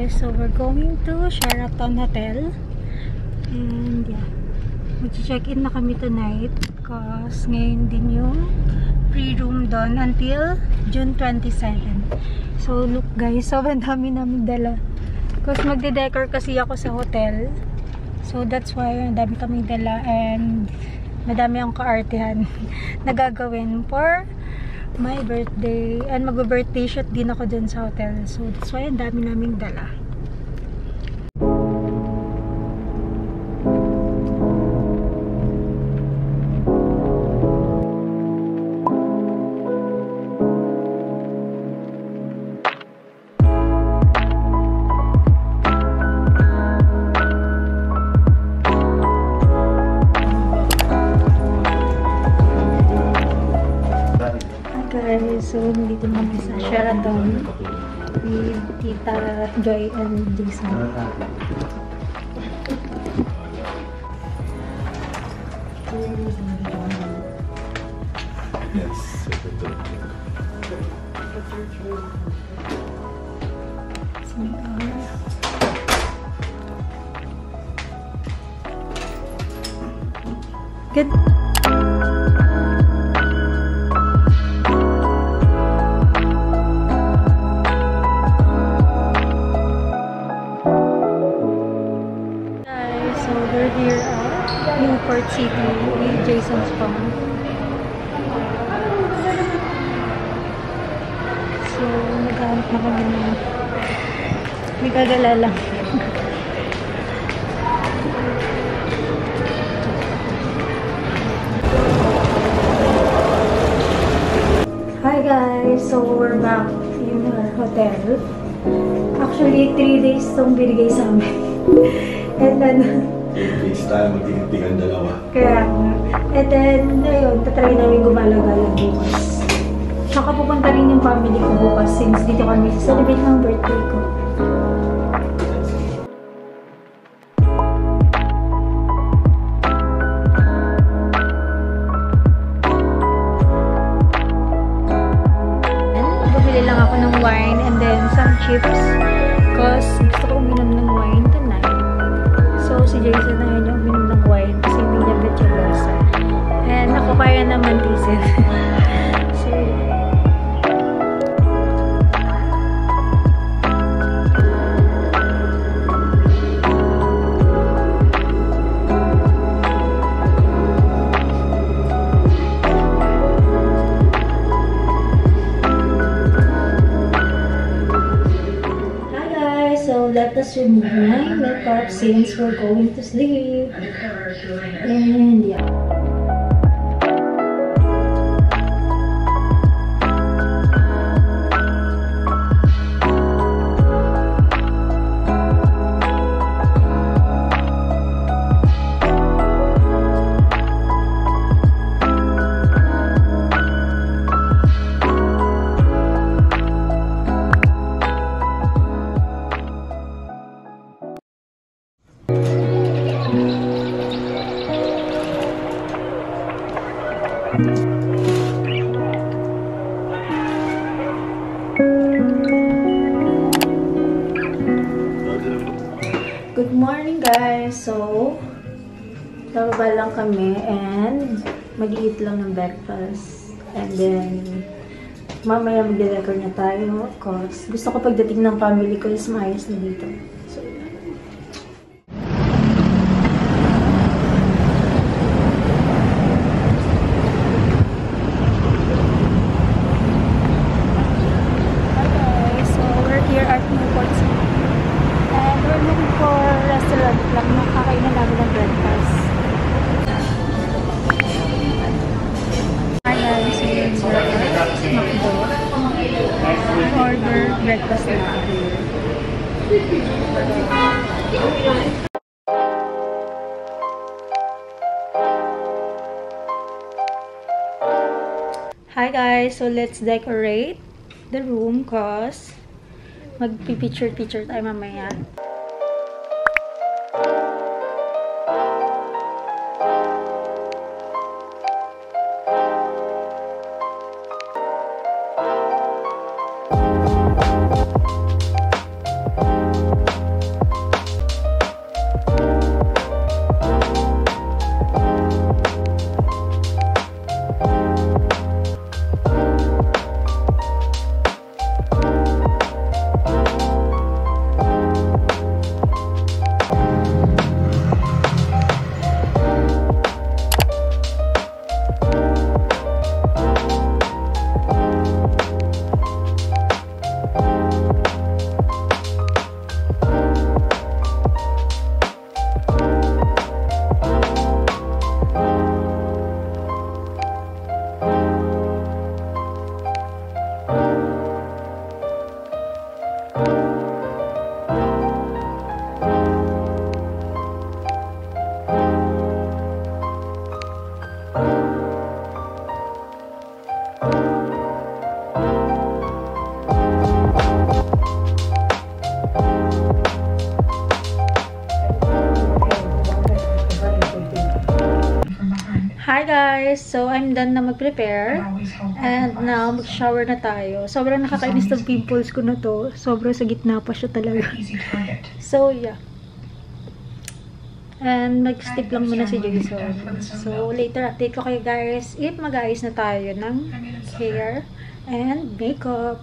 guys, so we're going to Sheraton Hotel. And yeah, mag-check-in na kami tonight because ngayon din yung free room doon until June 27. So look guys, sobrang dami namin dala. Because magde-decor kasi ako sa hotel. So that's why ang dami kaming dala and madami ang kaartehan na gagawin for my birthday. And mag-birthday shoot din ako dun sa hotel. So that's why ang dami naming dala. So, dito naman sa Sheraton with Tita Joy and Jason. Yes. Good. Here at Newport City with Jason's phone. So, naghahanap na kami ng may kagala lang. Hi guys! So, we're back in our hotel. Actually, 3 days itong binigay sa amin. And then, It's time magtitintigan dalawa. kaya nga. And then, ayun, tatry namin gumala-gala bukas. Tsaka pupunta rin yung family ko bukas since dito kami celebrate ng birthday ko. And, bumili lang ako ng wine and then some chips because gusto ko uminom ng wine tonight. So, si Jason na yun yung uminom ng wine kasi hindi niya bet yung lasa. And ako kaya naman diesel. So, let us remove my makeup since we're going to sleep. And yeah. Good morning guys! So, bababa lang kami and mag-eat lang ng breakfast. And then, mamaya mag-decor na tayo. Of course, gusto ko pagdating ng family ko is maayos na dito. So, lang nakakainan namin ng breakfast. Hi guys, order breakfast na. Hi guys, so let's decorate the room cause magpipicture tayo mamaya. guys, so I'm done na mag-prepare. And now, mag-shower na tayo. Sobrang nakakainis ng pimples ko na to. Sobrang sa gitna pa siya talaga. So, yeah. And mag-stick lang muna si Jason. So, later update ko kayo guys if mag-ayos na tayo ng hair and makeup.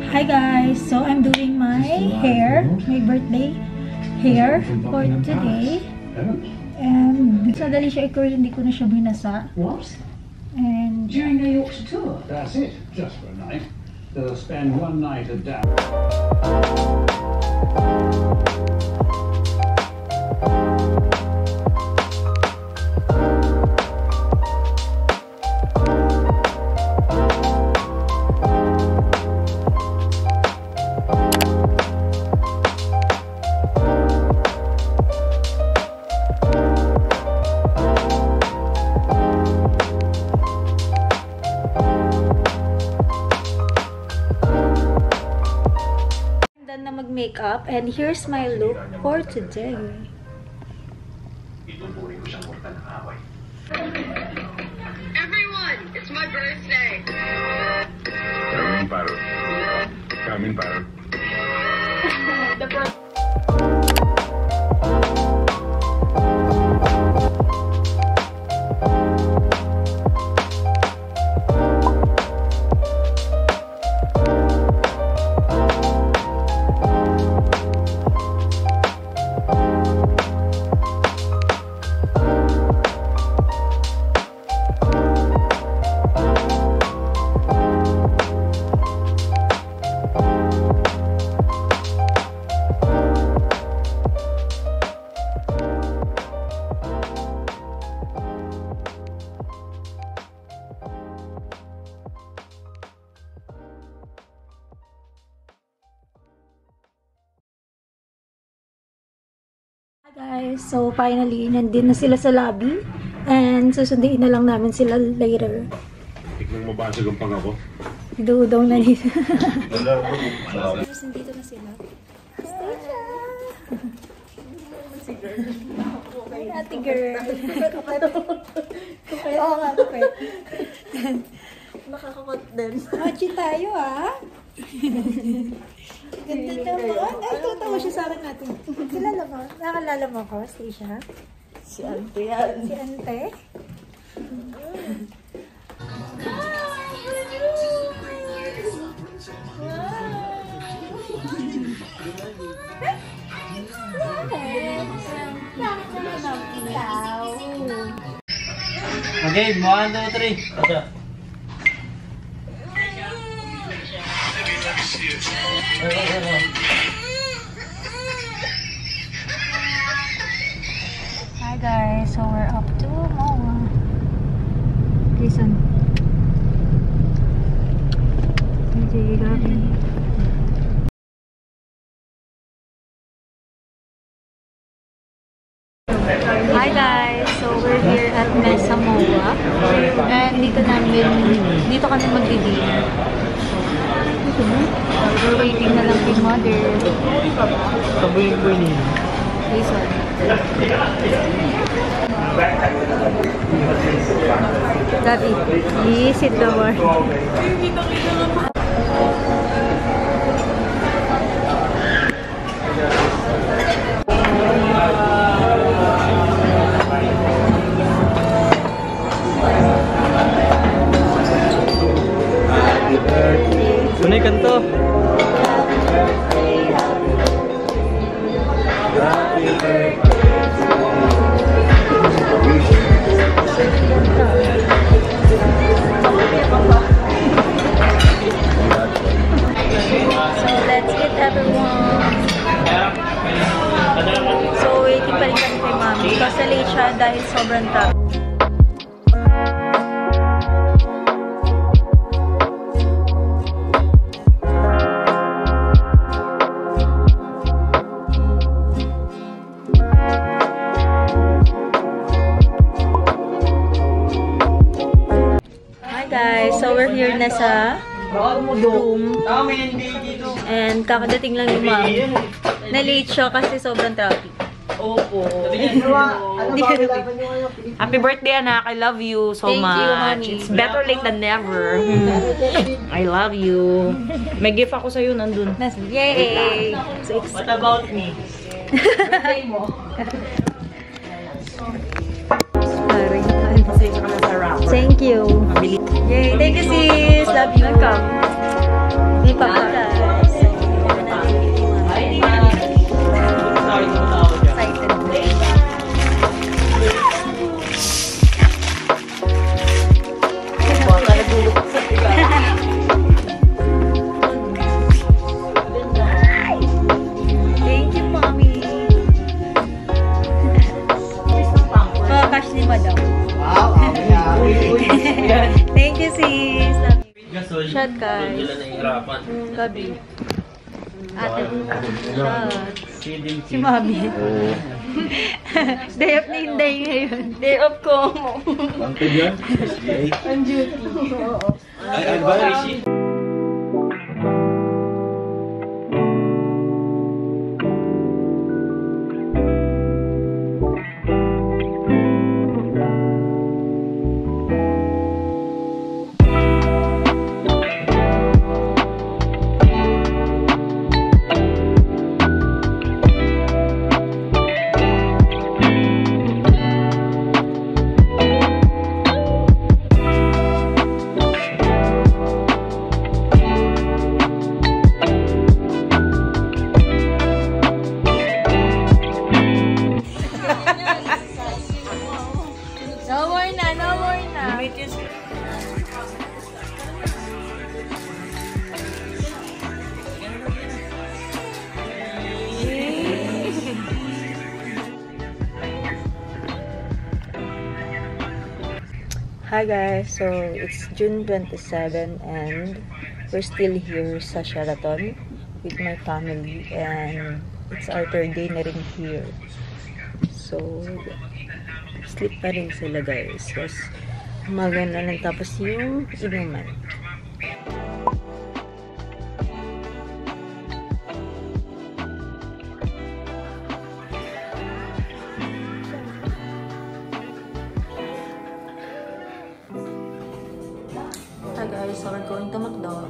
Hi guys! So, I'm doing my hair, my birthday hair for today. And sadali siya i-curl, hindi ko na siya binasa. And During New York's tour, that's it, just for a night. They'll spend one night at Down. na mag-makeup, and here's my look for today. Everyone, it's my birthday. Coming, paro. Guys, so finally, nandun na sila sa lobby and susunduin na lang namin sila later. Tignan mo basag ang pang ako. Idudaw na nila. Nandito na sila. Ate girl. Oo nga, kapit. Nakakakot din. Machi tayo Ganda naman. Ay, tutawa siya sa akin natin. Kilala mo? Nakalala mo ko, Stacia? Si Ante yan. Si Ante? Okay, 1, 2, 3. Asa? Hi guys, so we're up to MOA. Listen. Hi guys, so we're here at Mesa MOA. And dito kami magdi-dinner. We're waiting na lang kay mother. Kabuhin ko yun. Listen. David, sit down. Tunay kanto. So let's eat everyone. So waiting pa rin kami kay mami kasi late siya dahil sobrang traffic. Hi guys, so we're here na sa room and kakadating lang ni ma'am. Na late siya kasi sobrang traffic. Opo. Happy birthday, anak. I love you so Thank much. you, honey. It's better late than never. I love you. May gift ako sa'yo, nandun. Yay! What about me? Birthday mo. Pasensya ka na sa rapper. Thank you. Mabili. Yay! Thank you, sis! Love you. Welcome. Di pa ba? Sorry, tumatawa dyan. Excited. Baka nagulog sa tiga. Thank you, mommy. Pakash ni madam. Thank you, sis. Love you. Gasol. Shot, guys. Doon sila nahihirapan. Gabi. Ate, shot. Feeding Si mami. Day off ni Inday ngayon. Day off ko. On duty. Ay, ba, Rishi? No more na, no more na. Hi guys, so it's June 27 and we're still here sa Sheraton with my family and it's our third day na rin here. So, sleep pa rin sila guys. Tapos, umaga na lang tapos yung inuman. Hi guys, so we're going to McDo.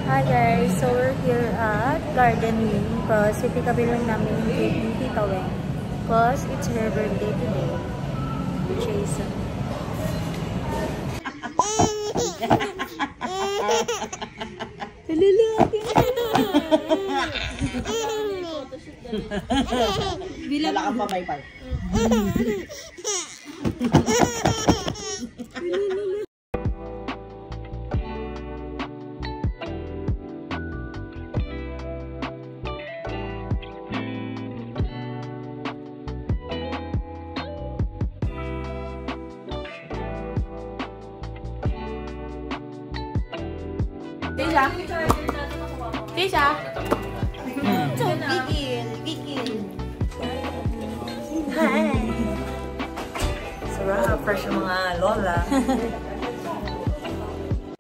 Hi guys, so we're here at Garden Wing because ipikabi lang namin yung cake ni Tita Weng because it's her birthday today. Jason. Wala kang pamaypay. Tisha! Sarap, fresh yung mga lola.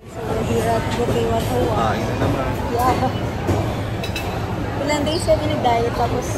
So we're here at Bukay Watawa. Ina naman. Yeah. Ilang days kami nag-diet tapos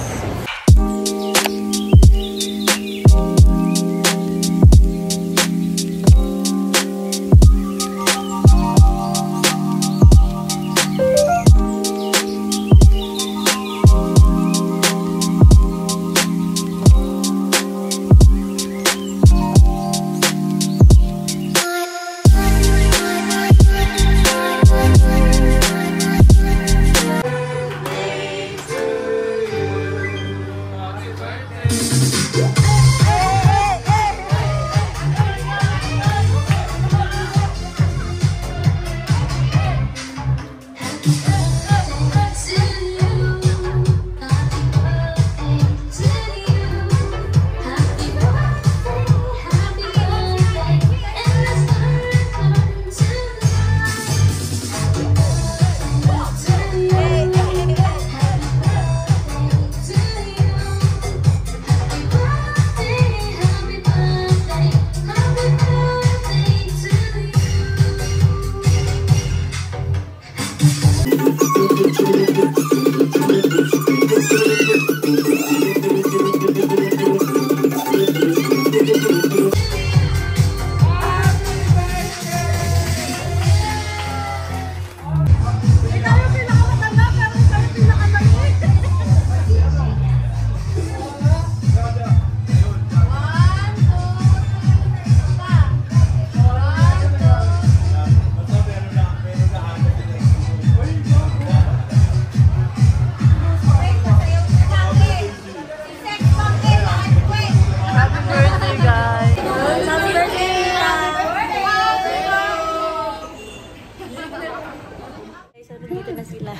sila.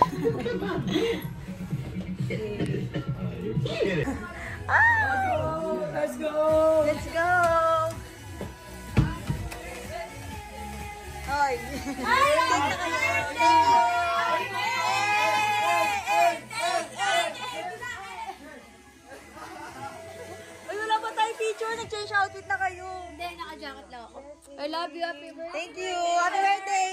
Let's go! Let's go! Hoy! Ay, wala pa tayo picture. Nag-change outfit na kayo. Hindi, naka-jacket lang ako. I love you, happy birthday. Thank you! Happy birthday!